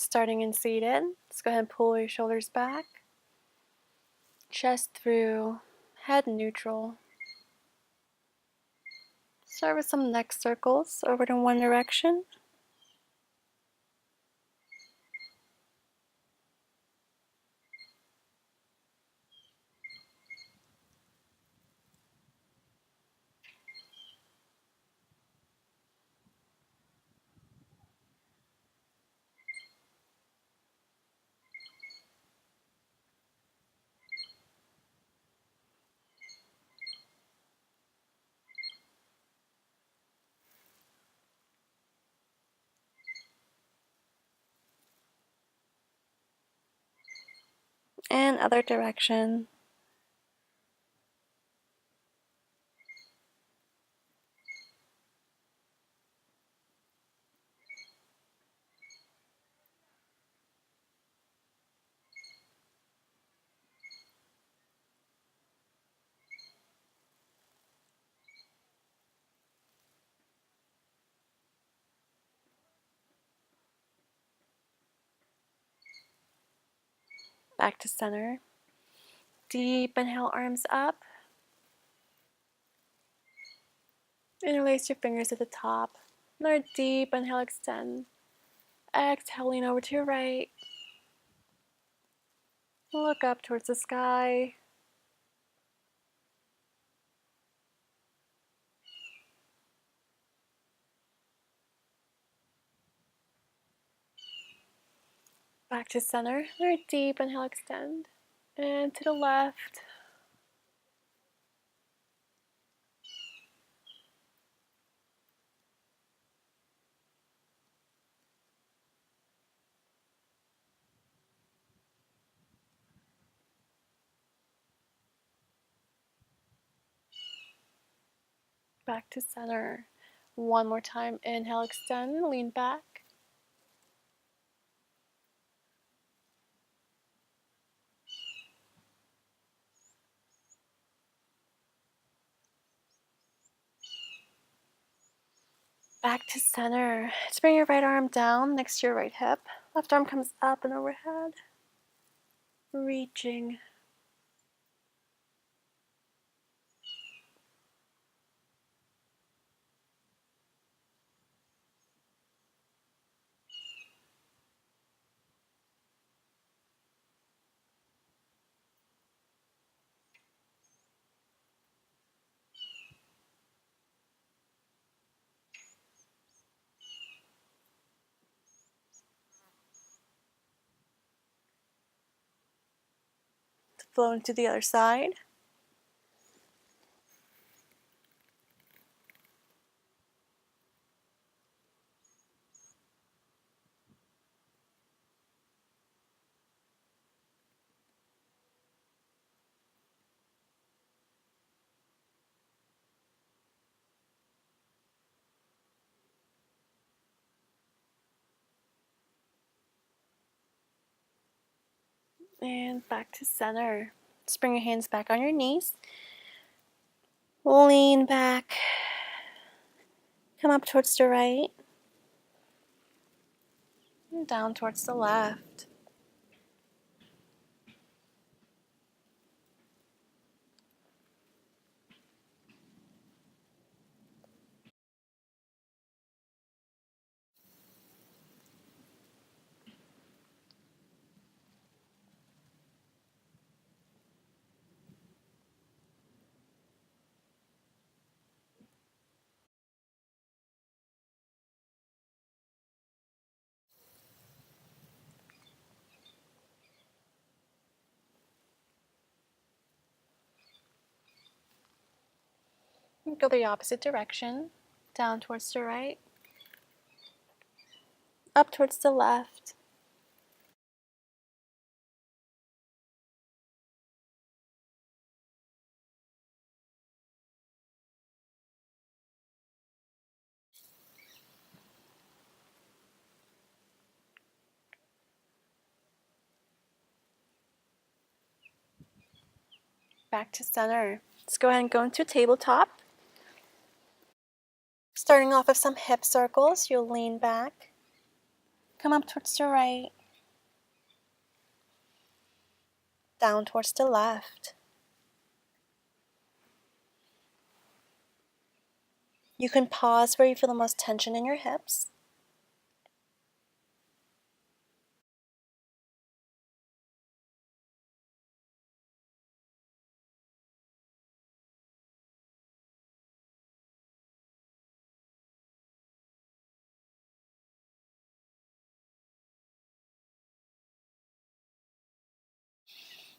Starting in seated, let's go ahead and pull your shoulders back, chest through, head neutral. Start with some neck circles over to one direction. And other direction. Back to center. Deep inhale, arms up. Interlace your fingers at the top. Another deep inhale, extend. Exhale, lean over to your right. Look up towards the sky. Back to center. Another deep inhale, extend. And to the left. Back to center. One more time. Inhale, extend, lean back. Back to center. Let's bring your right arm down next to your right hip. Left arm comes up and overhead. Reaching. Flow into the other side. And back to center. Just bring your hands back on your knees. Lean back. Come up towards the right. And down towards the left. And go the opposite direction. Down towards the right. Up towards the left. Back to center. Let's go ahead and go into tabletop. Starting off with some hip circles, you'll lean back. Come up towards the right, down towards the left. You can pause where you feel the most tension in your hips.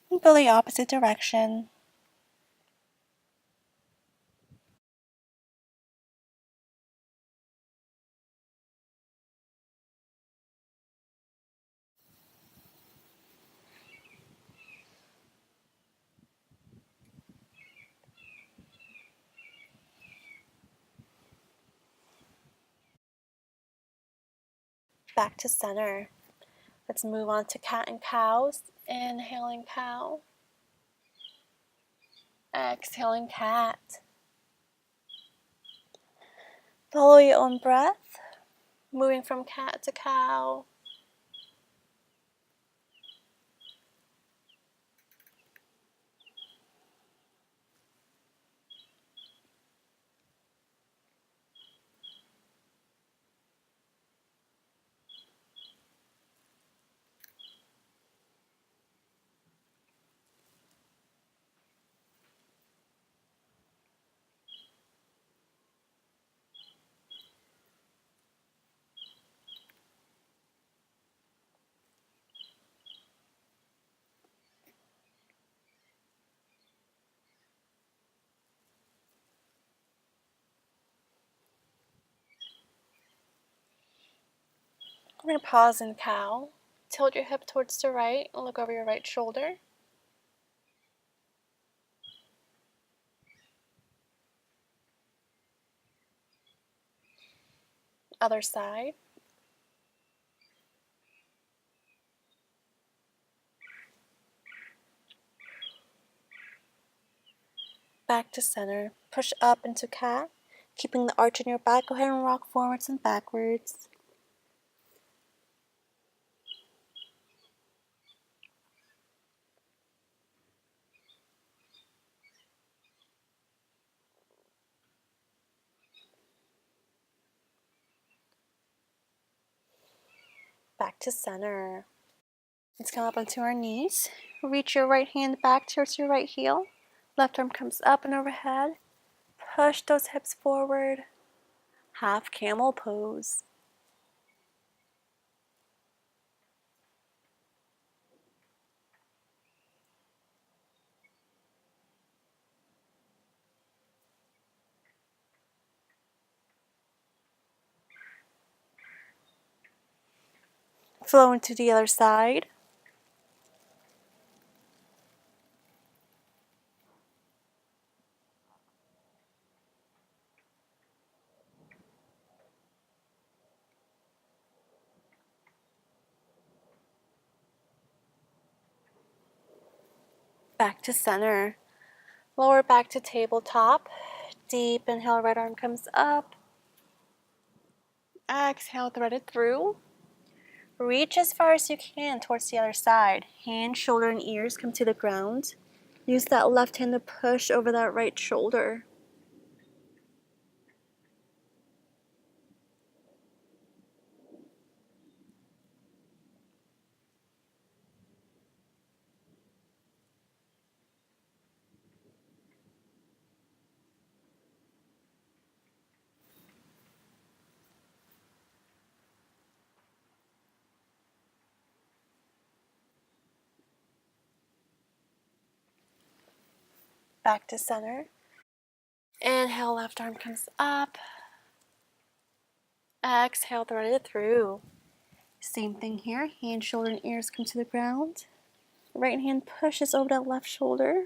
And go the opposite direction. Back to center. Let's move on to cat and cows. Inhaling cow. Exhaling cat. Follow your own breath. Moving from cat to cow. We're going to pause in cow. Tilt your hip towards the right and look over your right shoulder. Other side. Back to center. Push up into cat. Keeping the arch in your back, go ahead and rock forwards and backwards. Back to center. Let's come up onto our knees. Reach your right hand back towards your right heel. Left arm comes up and overhead. Push those hips forward. Half camel pose. Flow into the other side. Back to center. Lower back to tabletop. Deep inhale, right arm comes up. Exhale, thread it through. Reach as far as you can towards the other side. Hand, shoulder, and ears come to the ground. Use that left hand to push over that right shoulder. Back to center. Inhale, left arm comes up. Exhale, thread it through. Same thing here. Hand, shoulder, and ears come to the ground. Right hand pushes over that left shoulder.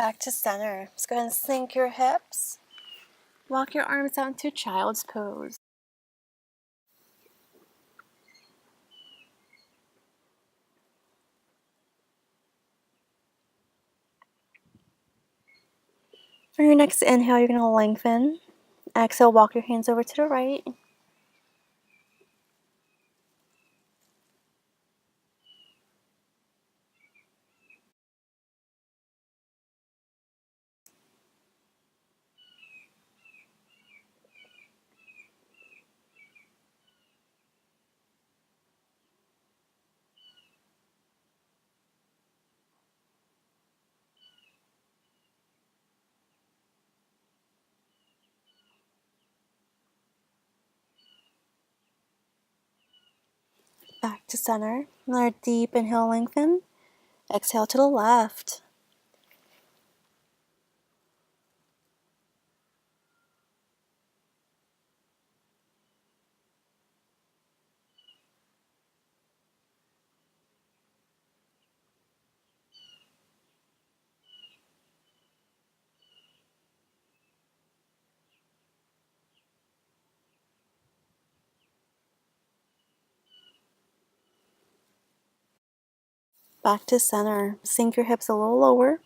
Back to center. Let's go ahead and sink your hips. Walk your arms out into child's pose. For your next inhale, you're going to lengthen. Exhale, walk your hands over to the right. Back to center. Another deep inhale, lengthen. Exhale to the left. Back to center. Sink your hips a little lower.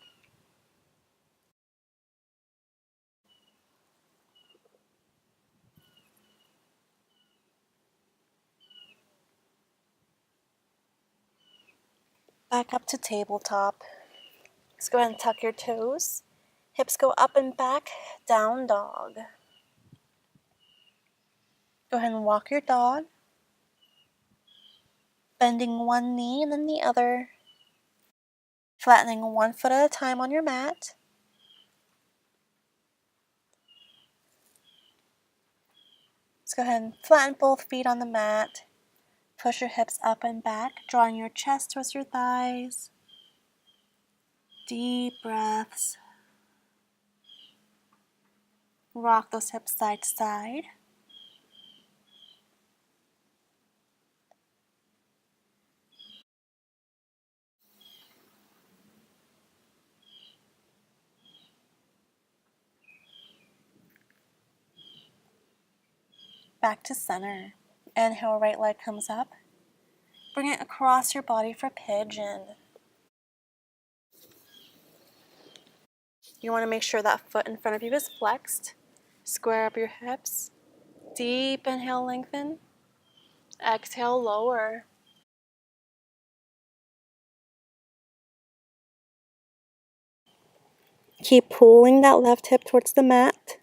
Back up to tabletop. Let's go ahead and tuck your toes. Hips go up and back, down dog. Go ahead and walk your dog. Bending one knee and then the other. Flattening one foot at a time on your mat. Let's go ahead and flatten both feet on the mat. Push your hips up and back, drawing your chest towards your thighs. Deep breaths. Rock those hips side to side. Back to center. Inhale, right leg comes up. Bring it across your body for pigeon. You want to make sure that foot in front of you is flexed. Square up your hips. Deep inhale, lengthen. Exhale, lower. Keep pulling that left hip towards the mat.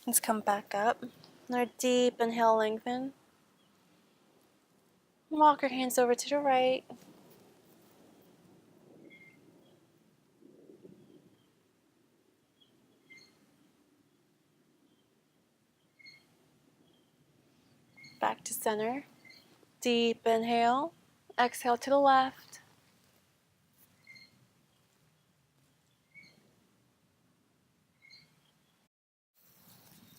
Let's come back up. Another deep inhale, lengthen. Walk your hands over to the right. Back to center. Deep inhale. Exhale to the left.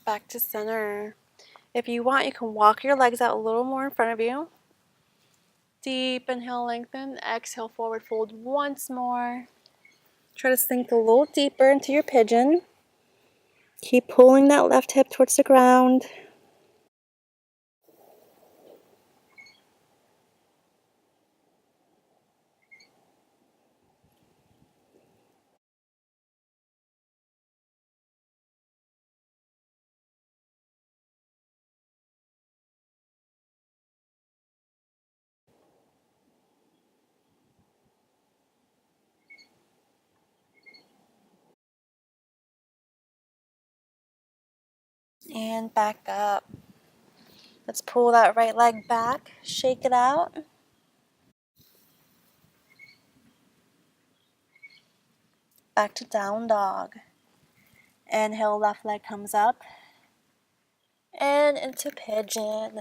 Back to center. If you want, you can walk your legs out a little more in front of you. Deep inhale, lengthen. Exhale, forward fold once more. Try to sink a little deeper into your pigeon. Keep pulling that left hip towards the ground. And back up. Let's pull that right leg back, shake it out. Back to down dog. Inhale, left leg comes up. And into pigeon.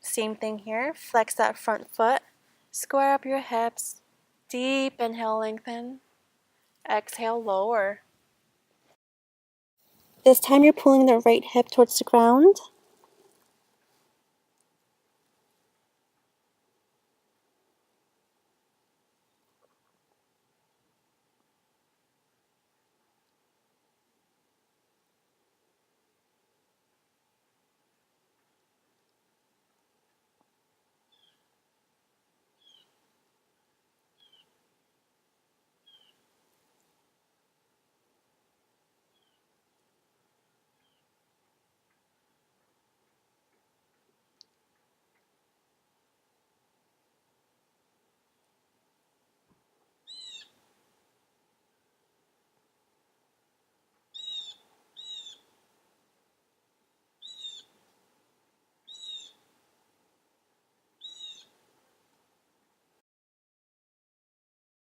Same thing here, flex that front foot, square up your hips, deep inhale, lengthen, exhale, lower. This time you're pulling the right hip towards the ground.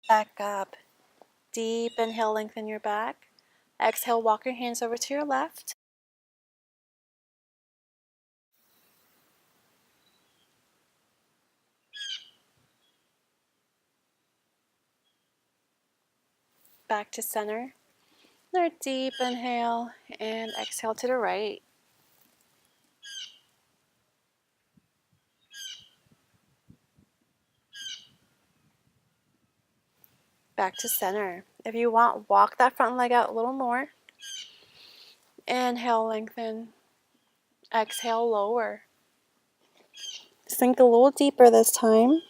Back up. Deep inhale, lengthen your back. Exhale, walk your hands over to your left. Back to center. Another deep inhale and exhale to the right. Back to center. If you want, walk that front leg out a little more. Inhale, lengthen. Exhale, lower. Sink a little deeper this time.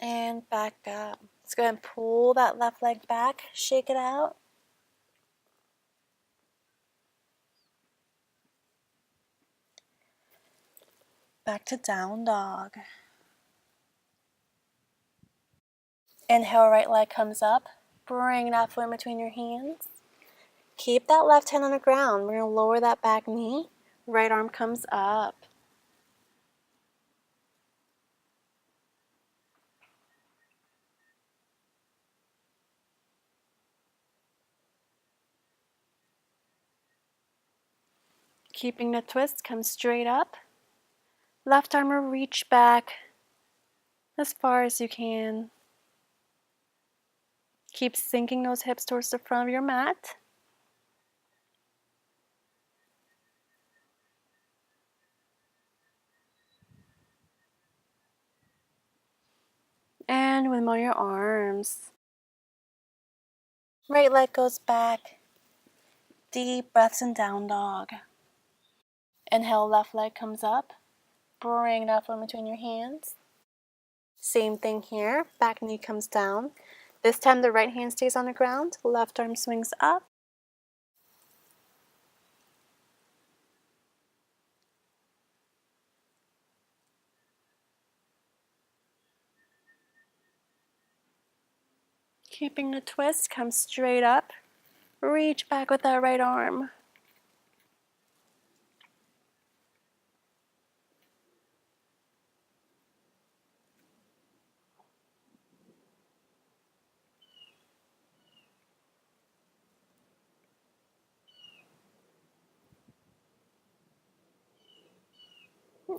And back up. Let's go ahead and pull that left leg back, shake it out. Back to down dog. Inhale, right leg comes up. Bring that foot in between your hands. Keep that left hand on the ground. We're going to lower that back knee. Right arm comes up. Keeping the twist, come straight up. Left arm will reach back as far as you can. Keep sinking those hips towards the front of your mat. And windmill your arms. Right leg goes back. Deep breaths in down dog. Inhale, left leg comes up. Bring that foot between your hands. Same thing here. Back knee comes down. This time the right hand stays on the ground. Left arm swings up. Keeping the twist, come straight up. Reach back with that right arm.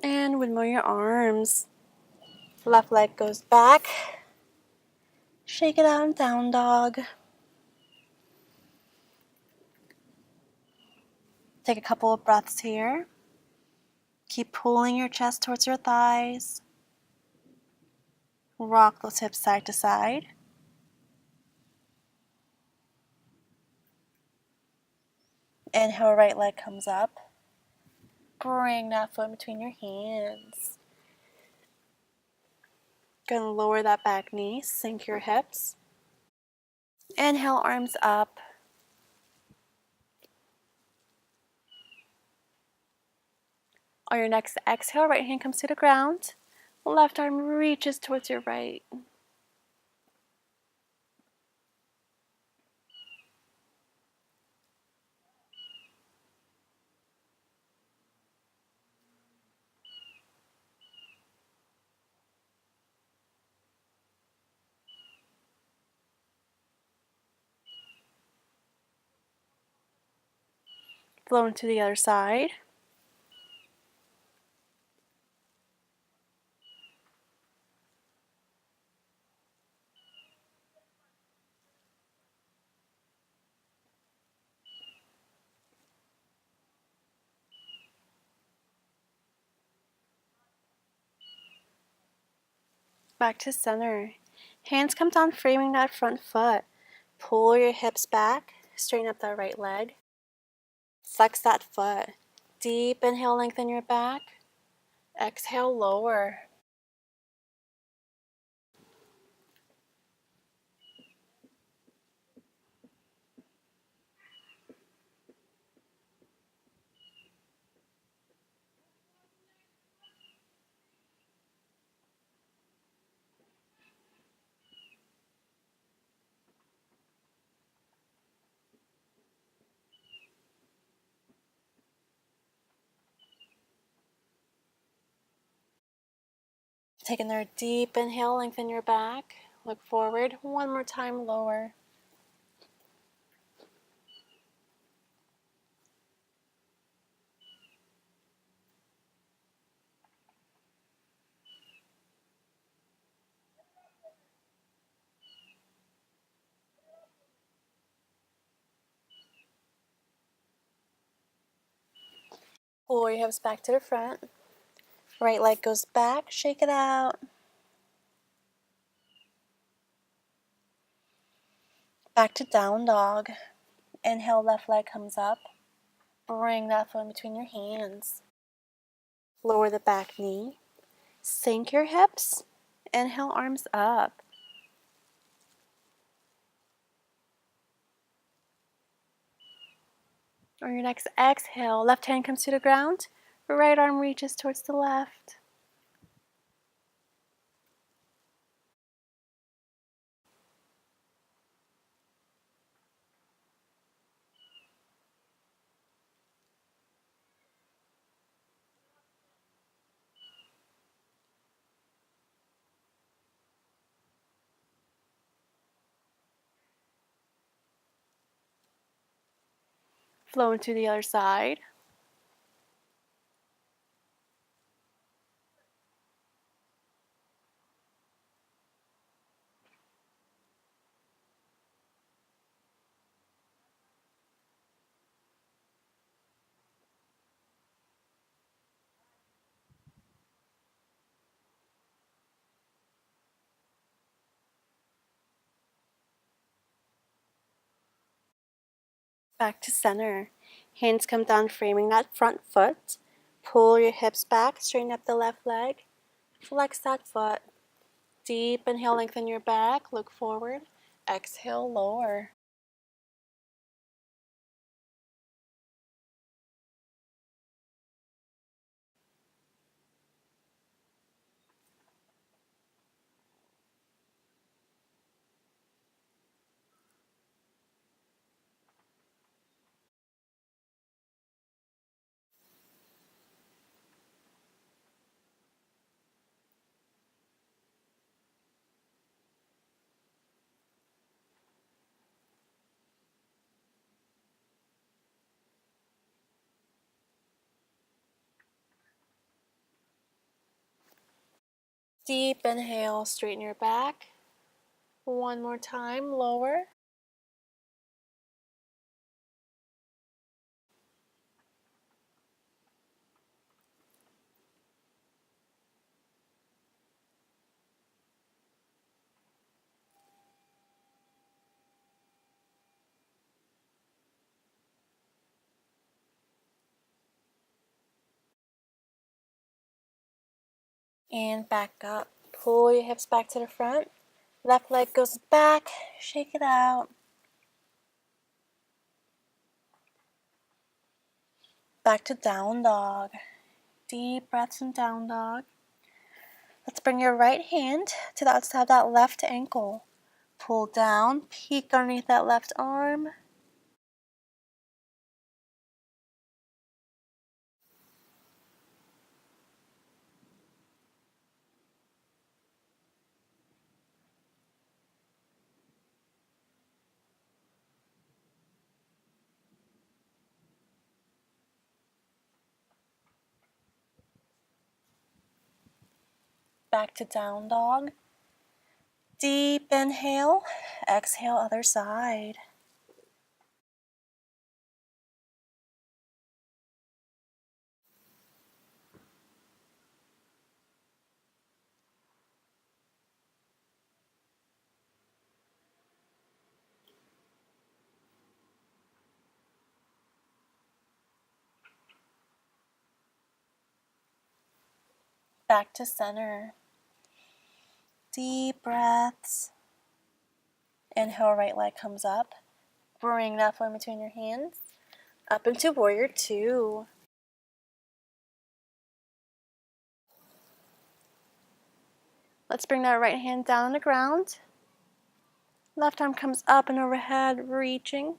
And windmill your arms. Left leg goes back. Shake it out in down dog. Take a couple of breaths here. Keep pulling your chest towards your thighs. Rock those hips side to side. Inhale, right leg comes up. Bring that foot between your hands. Gonna lower that back knee, sink your hips. Inhale, arms up. On your next exhale, right hand comes to the ground. Left arm reaches towards your right. Flow into the other side. Back to center. Hands come down, framing that front foot. Pull your hips back, straighten up that right leg. Flex that foot. Deep inhale, lengthen your back. Exhale, lower. Take another deep inhale, lengthen your back. Look forward. One more time, lower. Pull your hips back to the front. Right leg goes back, shake it out. Back to down dog. Inhale, left leg comes up. Bring that foot in between your hands. Lower the back knee. Sink your hips. Inhale, arms up. On your next exhale, left hand comes to the ground. Right arm reaches towards the left. Flow into the other side. Back to center. Hands come down, framing that front foot. Pull your hips back, straighten up the left leg. Flex that foot. Deep inhale, lengthen your back. Look forward. Exhale, lower. Deep inhale, straighten your back. One more time, lower. And back up. Pull your hips back to the front. Left leg goes back. Shake it out. Back to down dog. Deep breaths in down dog. Let's bring your right hand to the outside of that left ankle. Pull down, peek underneath that left arm. Back to down dog. Deep inhale. Exhale, other side. Back to center. Deep breaths. Inhale, right leg comes up. Bring that foot in between your hands. Up into warrior two. Let's bring that right hand down on the ground. Left arm comes up and overhead, reaching.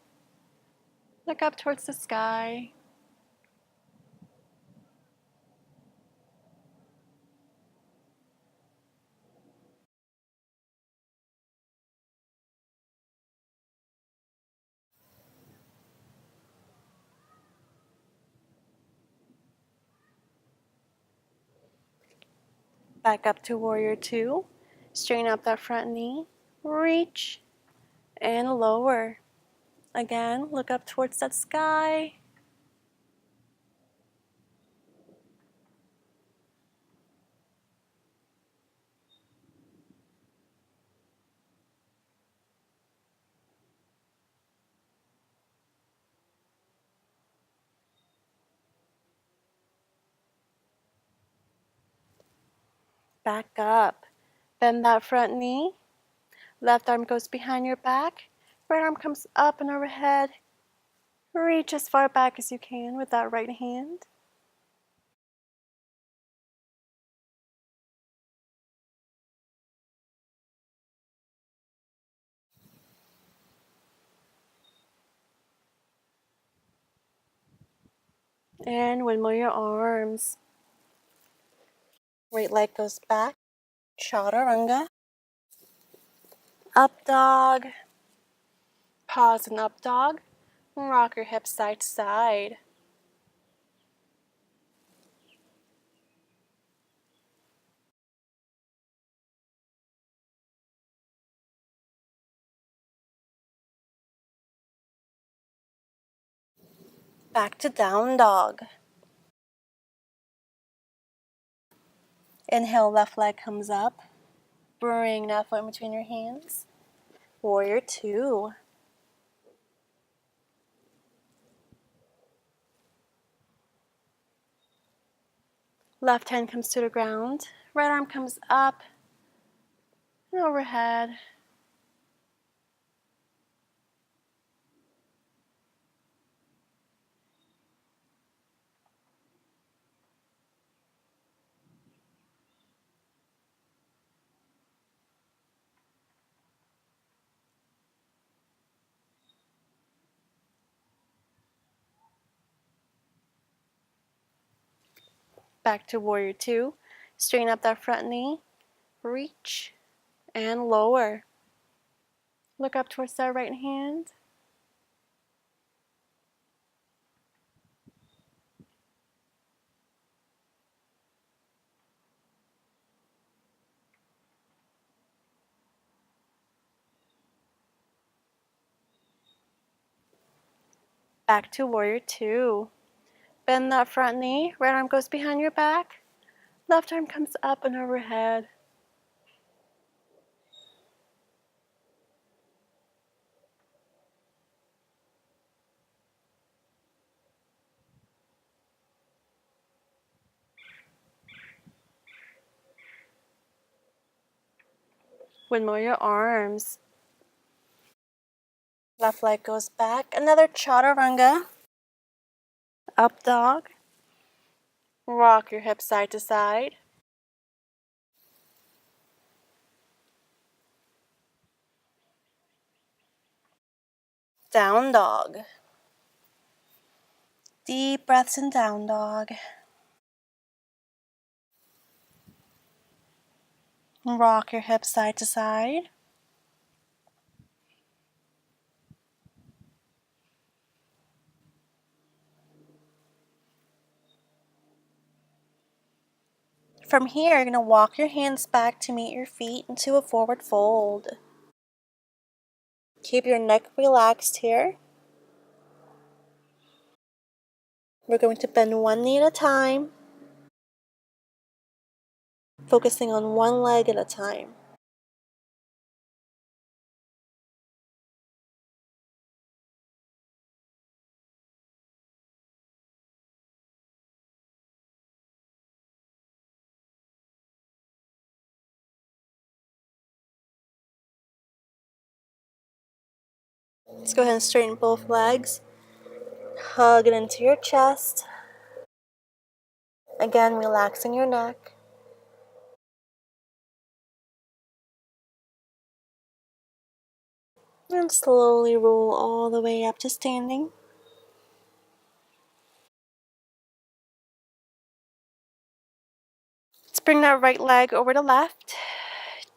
Look up towards the sky. Back up to warrior two. Straighten up that front knee. Reach and lower. Again, look up towards that sky. Back up. Bend that front knee. Left arm goes behind your back. Right arm comes up and overhead. Reach as far back as you can with that right hand. And windmill your arms. Right leg goes back. Chaturanga. Up dog. Pause and up dog. Rock your hips side to side. Back to down dog. Inhale, left leg comes up. Bring that foot in between your hands. Warrior two. Left hand comes to the ground. Right arm comes up and overhead. Back to warrior two. Straighten up that front knee. Reach and lower. Look up towards that right hand. Back to warrior two. Bend that front knee. Right arm goes behind your back. Left arm comes up and overhead. Windmill your arms. Left leg goes back. Another chaturanga. Up dog. Rock your hips side to side. Down dog. Deep breaths in down dog. Rock your hips side to side. From here, you're going to walk your hands back to meet your feet into a forward fold. Keep your neck relaxed here. We're going to bend one knee at a time, focusing on one leg at a time. Let's go ahead and straighten both legs. Hug it into your chest. Again, relaxing your neck. And slowly roll all the way up to standing. Let's bring that right leg over to left.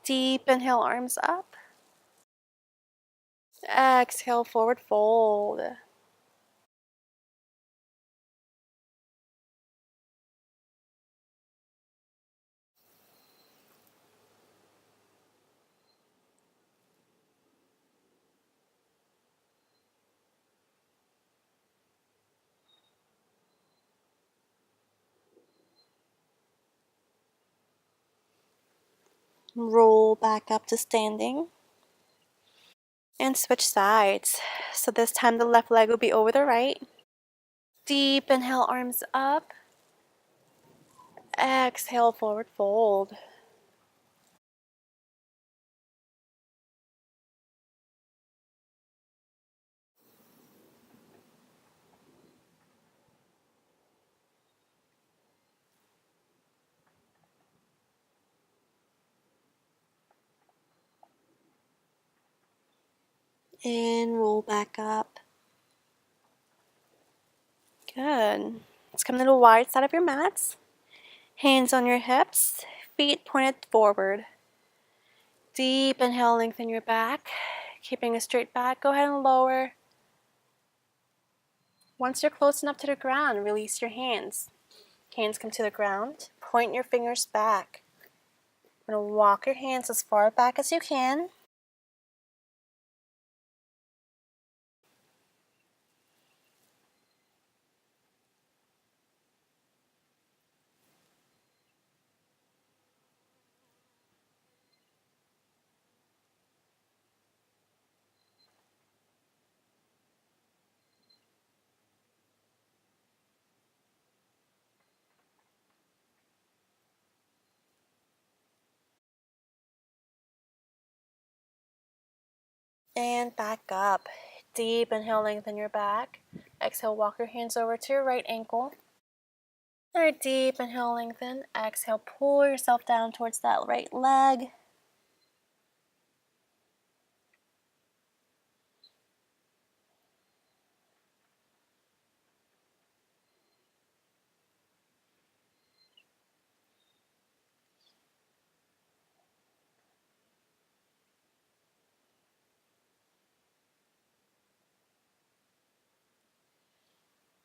Deep inhale, arms up. Exhale, forward fold. Roll back up to standing. And switch sides. So this time the left leg will be over the right. Deep inhale, arms up. Exhale, forward fold. And roll back up. Good. Let's come to the wide side of your mats. Hands on your hips, feet pointed forward. Deep inhale, lengthen your back. Keeping a straight back, go ahead and lower. Once you're close enough to the ground, release your hands. Hands come to the ground. Point your fingers back. You're going to walk your hands as far back as you can. And back up. Deep inhale, lengthen your back. Exhale, walk your hands over to your right ankle. Alright, deep inhale, lengthen. Exhale, pull yourself down towards that right leg.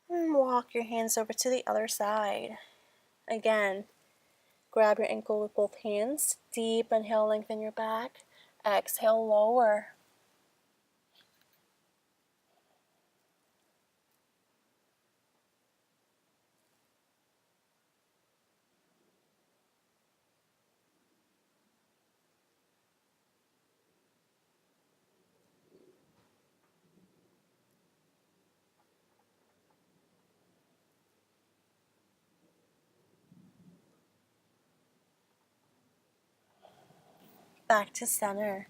And walk your hands over to the other side. Again, grab your ankle with both hands. Deep inhale, lengthen your back. Exhale, lower. Back to center.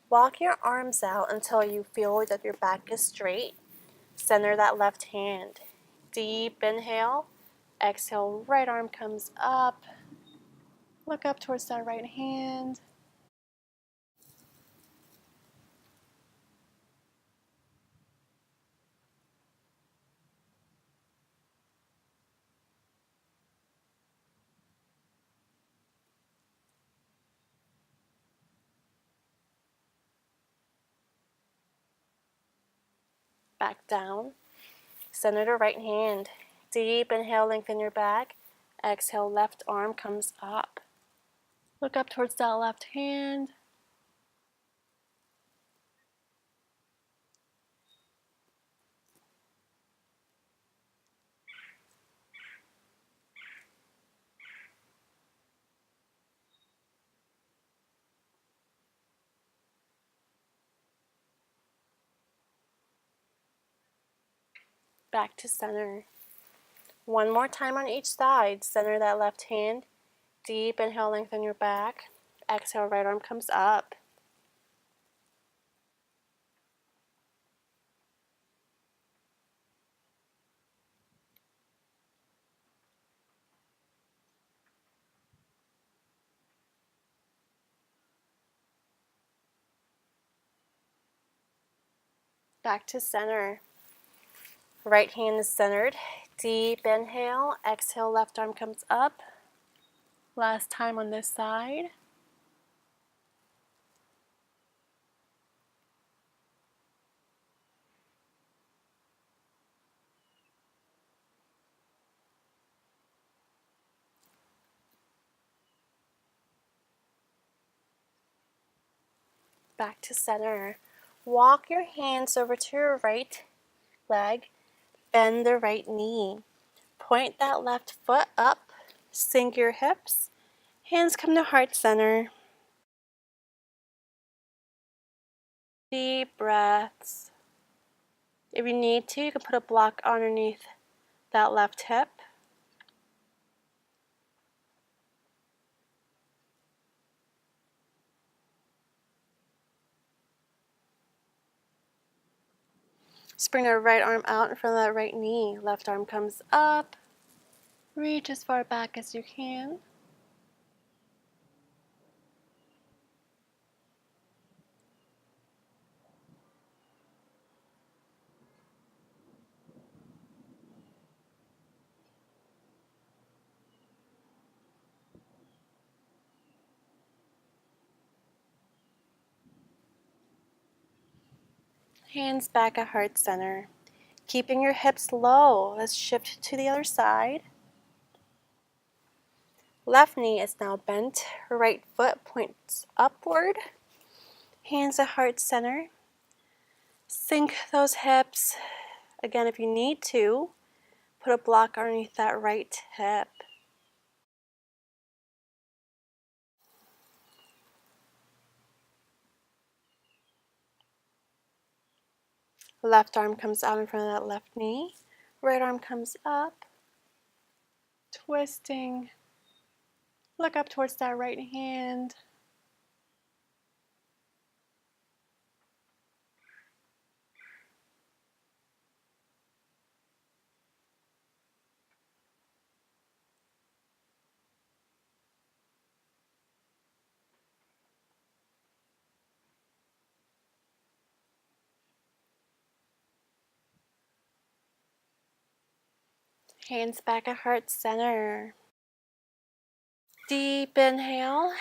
Walk your arms out until you feel that your back is straight. Center that left hand. Deep inhale. Exhale, right arm comes up. Look up towards that right hand. Back down. Center the right hand. Deep inhale, lengthen your back. Exhale, left arm comes up. Look up towards that left hand. Back to center. One more time on each side. Center that left hand. Deep inhale, lengthen your back. Exhale, right arm comes up. Back to center. Right hand is centered. Deep inhale. Exhale, left arm comes up. Last time on this side. Back to center. Walk your hands over to your right leg. Bend the right knee. Point that left foot up. Sink your hips. Hands come to heart center. Deep breaths. If you need to, you can put a block underneath that left hip. Just bring the right arm out in front of that right knee. Left arm comes up. Reach as far back as you can. Hands back at heart center. Keeping your hips low. Let's shift to the other side. Left knee is now bent. Right foot points upward. Hands at heart center. Sink those hips. Again, if you need to, put a block underneath that right hip. Left arm comes out in front of that left knee. Right arm comes up. Twisting. Look up towards that right hand. Hands back at heart center. Deep inhale.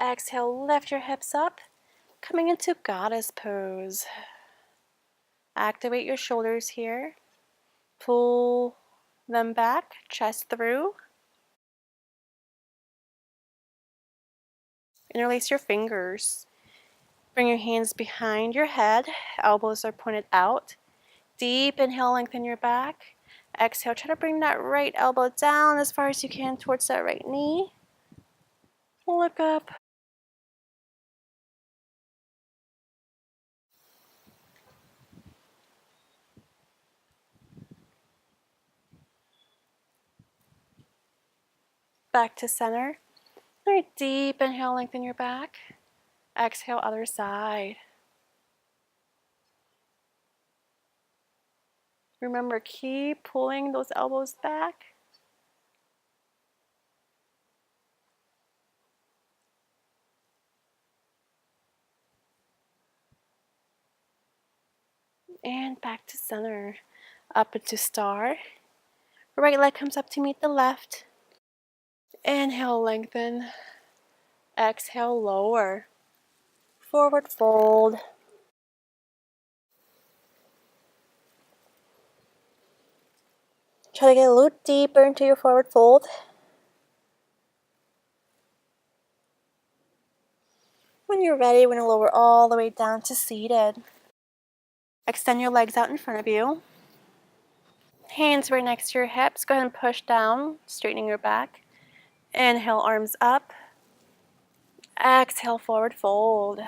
Exhale, lift your hips up. Coming into goddess pose. Activate your shoulders here. Pull them back, chest through. Interlace your fingers. Bring your hands behind your head. Elbows are pointed out. Deep inhale, lengthen your back. Exhale, try to bring that right elbow down as far as you can towards that right knee. Look up. Back to center. All right, deep inhale, lengthen your back. Exhale, other side. Remember, keep pulling those elbows back. And back to center. Up into star. Right leg comes up to meet the left. Inhale, lengthen. Exhale, lower. Forward fold. Try to get a little deeper into your forward fold. When you're ready, we're going to lower all the way down to seated. Extend your legs out in front of you. Hands right next to your hips. Go ahead and push down, straightening your back. Inhale, arms up. Exhale, forward fold.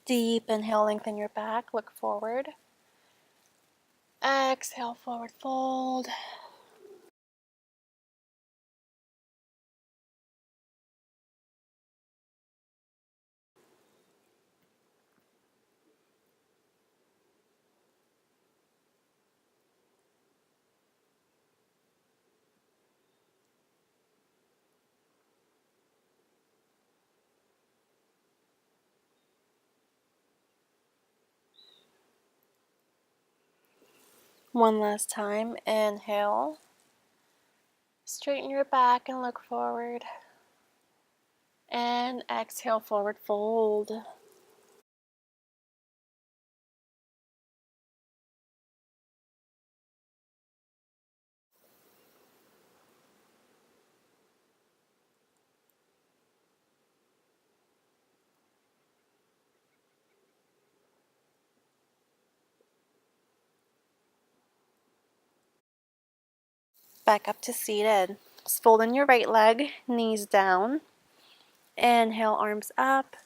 Deep inhale, lengthen your back. Look forward. Exhale, forward fold. One last time. Inhale. Straighten your back and look forward. And exhale, forward fold. Back up to seated. Just fold in your right leg, knees down. Inhale, arms up.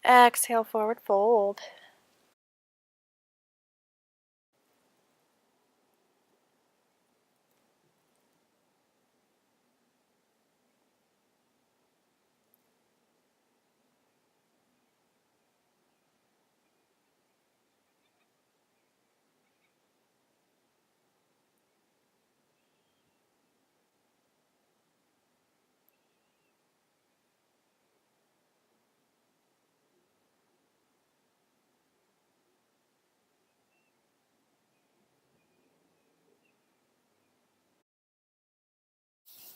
Exhale, forward fold.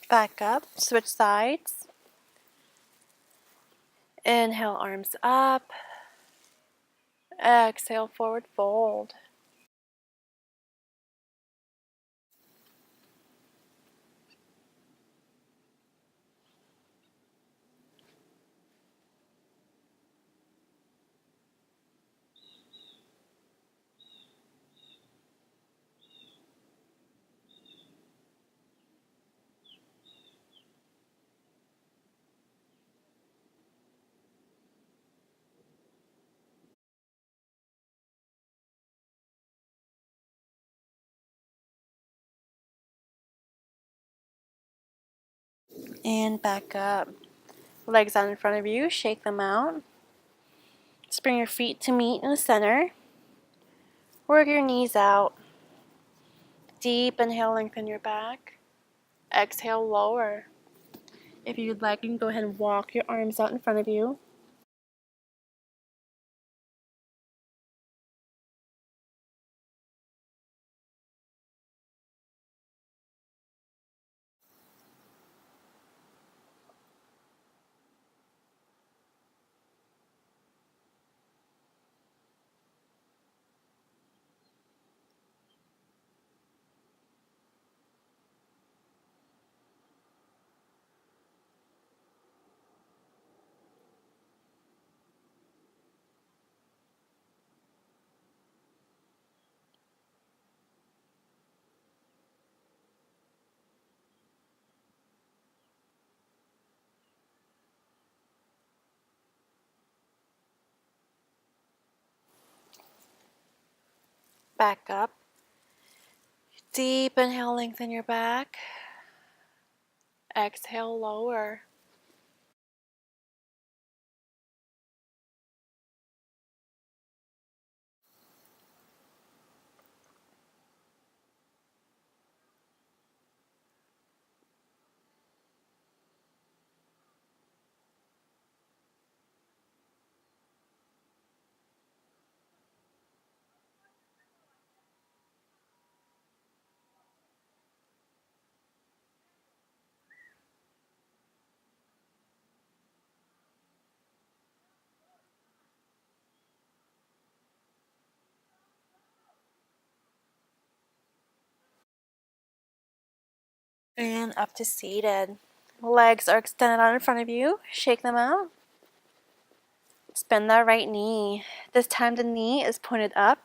Back up, switch sides. Inhale, arms up. Exhale, forward fold. And back up. Legs out in front of you, shake them out. Just bring your feet to meet in the center. Work your knees out. Deep inhale, lengthen your back. Exhale, lower. If you'd like, you can go ahead and walk your arms out in front of you. Back up. Deep inhale, lengthen your back. Exhale, lower. And up to seated. Legs are extended out in front of you. Shake them out. Bend that right knee. This time the knee is pointed up.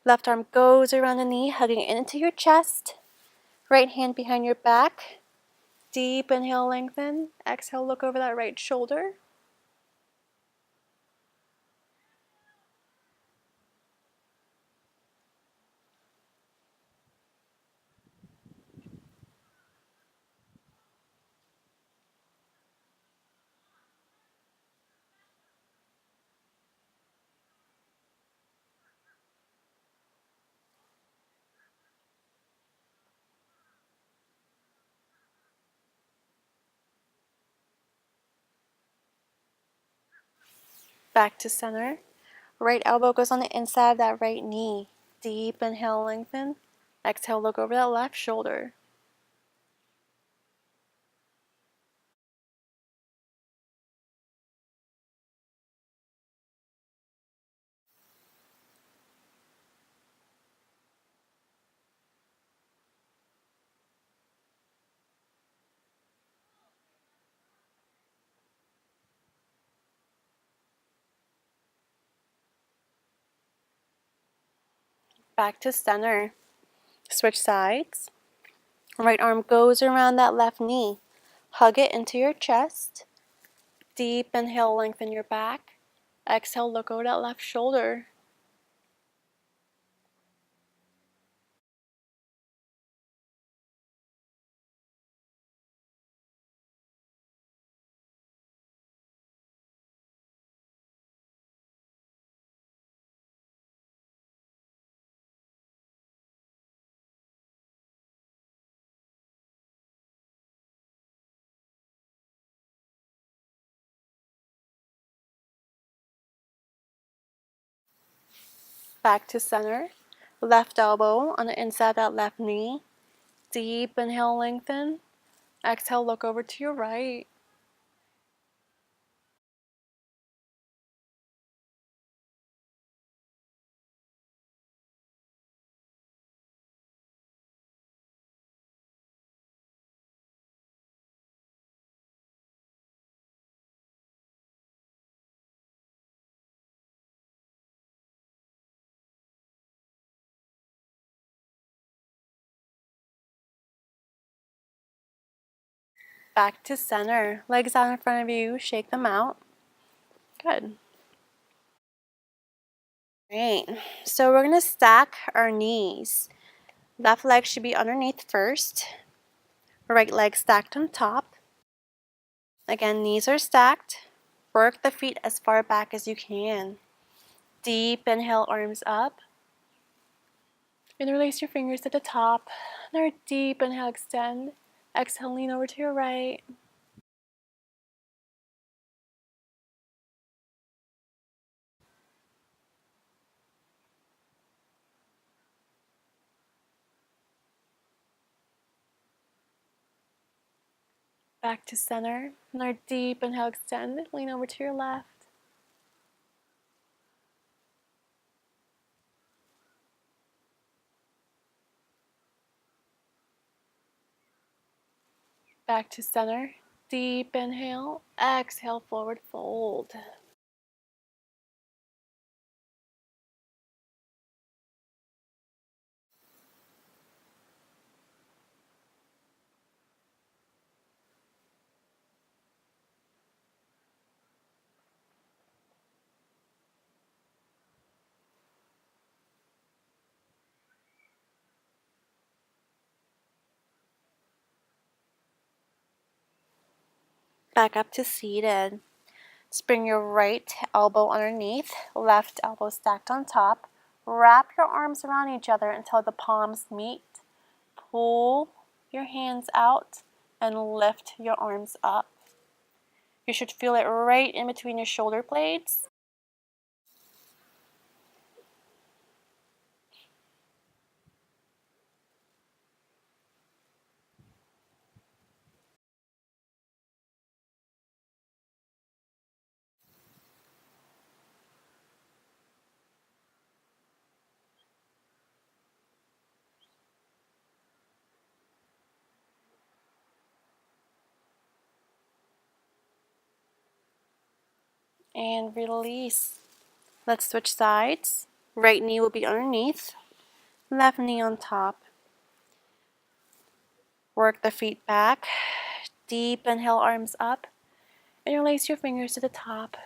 Left arm goes around the knee, hugging into your chest. Right hand behind your back. Deep inhale, lengthen. Exhale, look over that right shoulder. Back to center. Right elbow goes on the inside of that right knee. Deep inhale, lengthen. Exhale, look over that left shoulder. Back to center. Switch sides. Right arm goes around that left knee. Hug it into your chest. Deep inhale, lengthen your back. Exhale, look over that left shoulder. Back to center. Left elbow on the inside of that left knee. Deep inhale, lengthen. Exhale, look over to your right. Back to center. Legs out in front of you. Shake them out. Good. Great. So we're going to stack our knees. Left leg should be underneath first. Right leg stacked on top. Again, knees are stacked. Work the feet as far back as you can. Deep inhale, arms up. Interlace your fingers at the top. Another deep inhale, extend. Exhale, lean over to your right. Back to center. Another deep inhale, extend. Lean over to your left. Back to center. Deep inhale. Exhale, forward fold. Back up to seated. Bring your right elbow underneath, left elbow stacked on top. Wrap your arms around each other until the palms meet. Pull your hands out and lift your arms up. You should feel it right in between your shoulder blades. And release. Let's switch sides. Right knee will be underneath, left knee on top. Work the feet back. Deep inhale, arms up. And release your fingers to the top.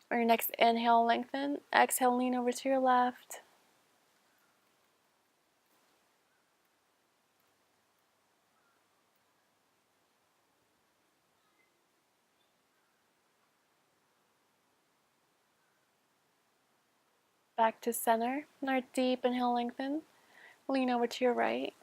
On your next inhale, lengthen. Exhale, lean over to your left. Back to center. Another deep inhale, lengthen. Lean over to your right.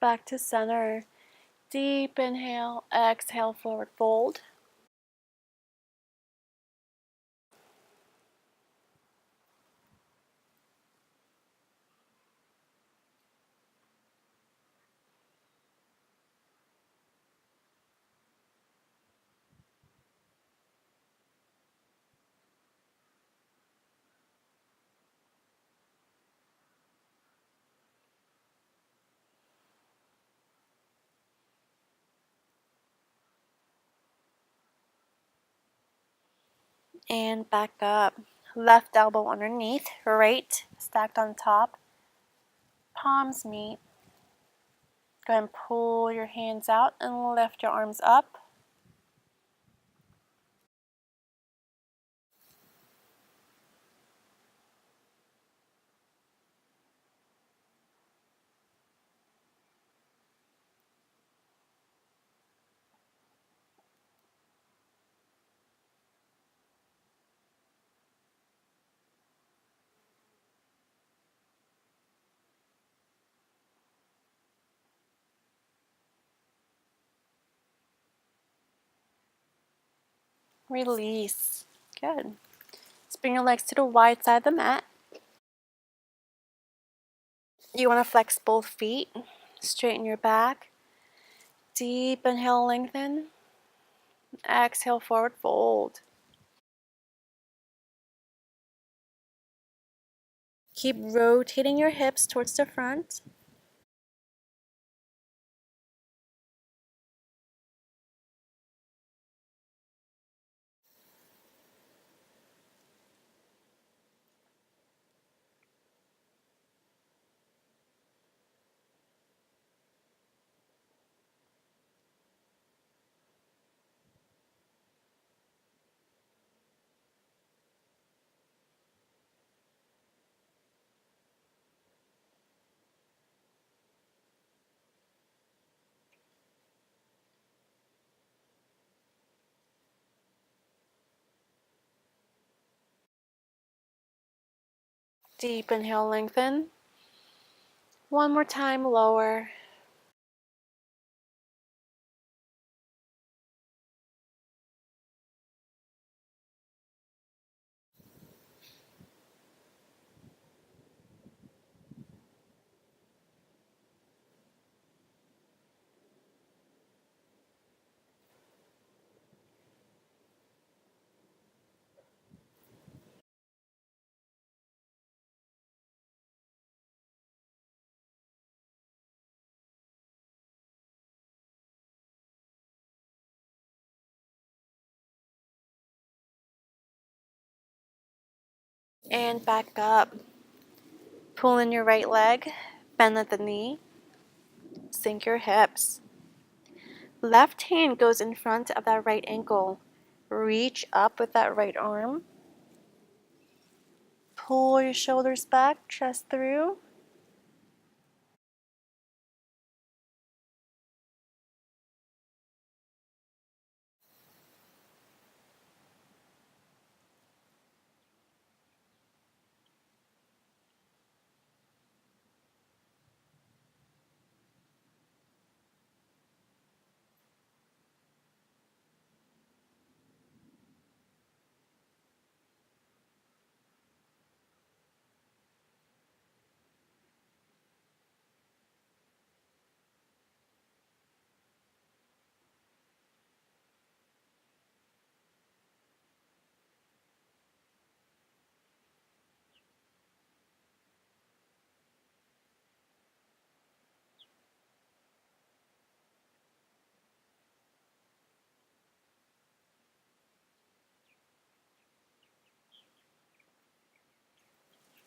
Back to center. Deep inhale, exhale, forward fold. And back up. Left elbow underneath, right stacked on top. Palms meet. Go ahead and pull your hands out and lift your arms up. Release. Good. Let's bring your legs to the wide side of the mat. You want to flex both feet. Straighten your back. Deep inhale, lengthen. Exhale, forward fold. Keep rotating your hips towards the front. Deep inhale, lengthen. One more time, lower. And back up. Pull in your right leg. Bend at the knee. Sink your hips. Left hand goes in front of that right ankle. Reach up with that right arm. Pull your shoulders back, chest through.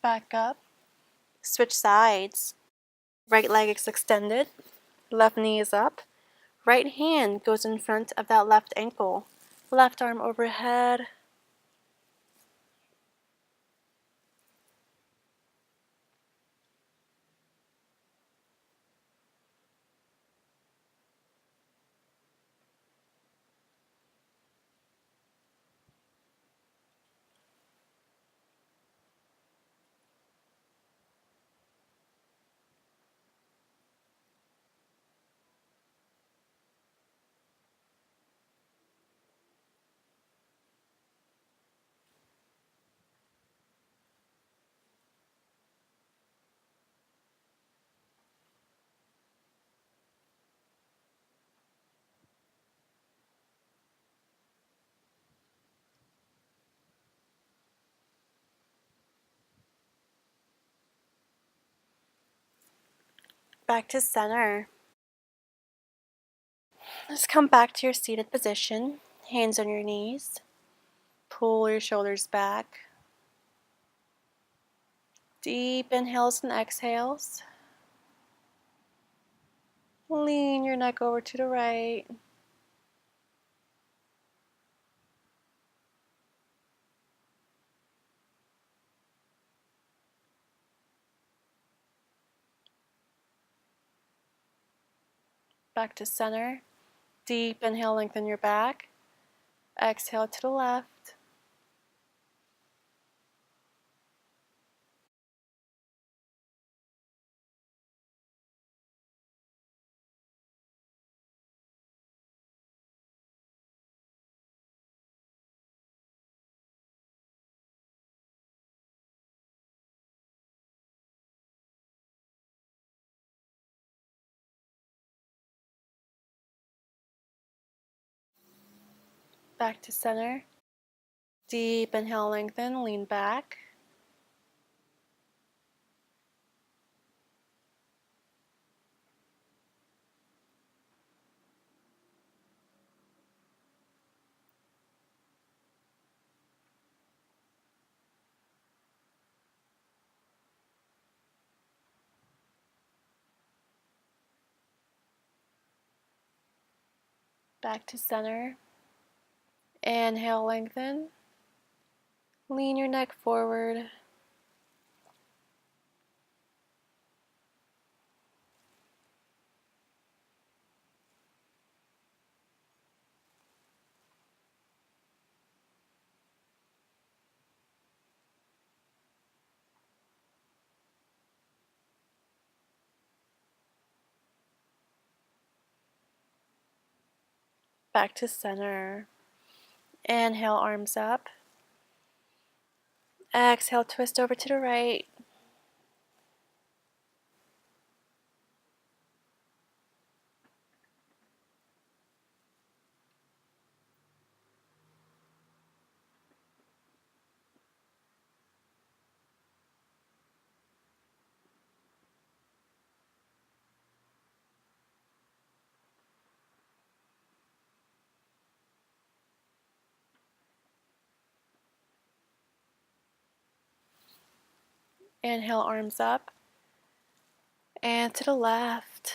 Back up. Switch sides. Right leg is extended. Left knee is up. Right hand goes in front of that left ankle. Left arm overhead. Back to center. Let's come back to your seated position. Hands on your knees. Pull your shoulders back. Deep inhales and exhales. Lean your neck over to the right. Back to center. Deep inhale, lengthen your back. Exhale to the left. Back to center. Deep inhale, lengthen, lean back. Back to center. Inhale, lengthen. Lean your neck forward. Back to center. Inhale, arms up. Exhale, twist over to the right. Inhale, arms up. And to the left.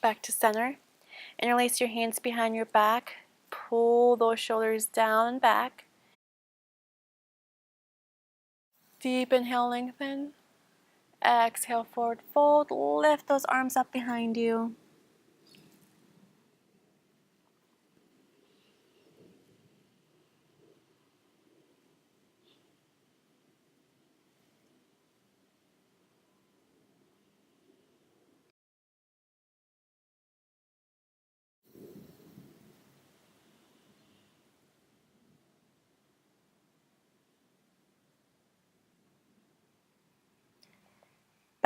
Back to center. Interlace your hands behind your back. Pull those shoulders down and back. Deep inhale, lengthen. Exhale, forward fold. Lift those arms up behind you.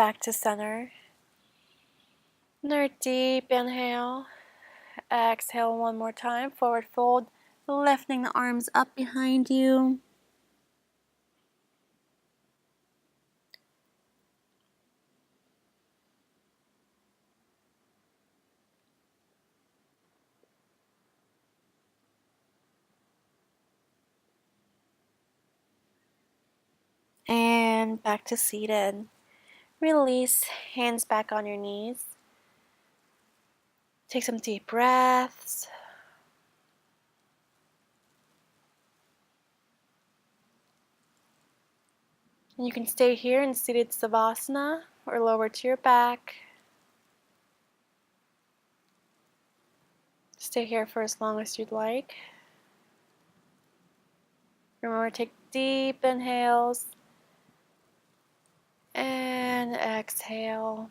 Back to center. Another deep inhale. Exhale one more time. Forward fold. Lifting the arms up behind you. And back to seated. Release, hands back on your knees. Take some deep breaths. And you can stay here in seated savasana or lower to your back. Stay here for as long as you'd like. Remember, take deep inhales and exhale.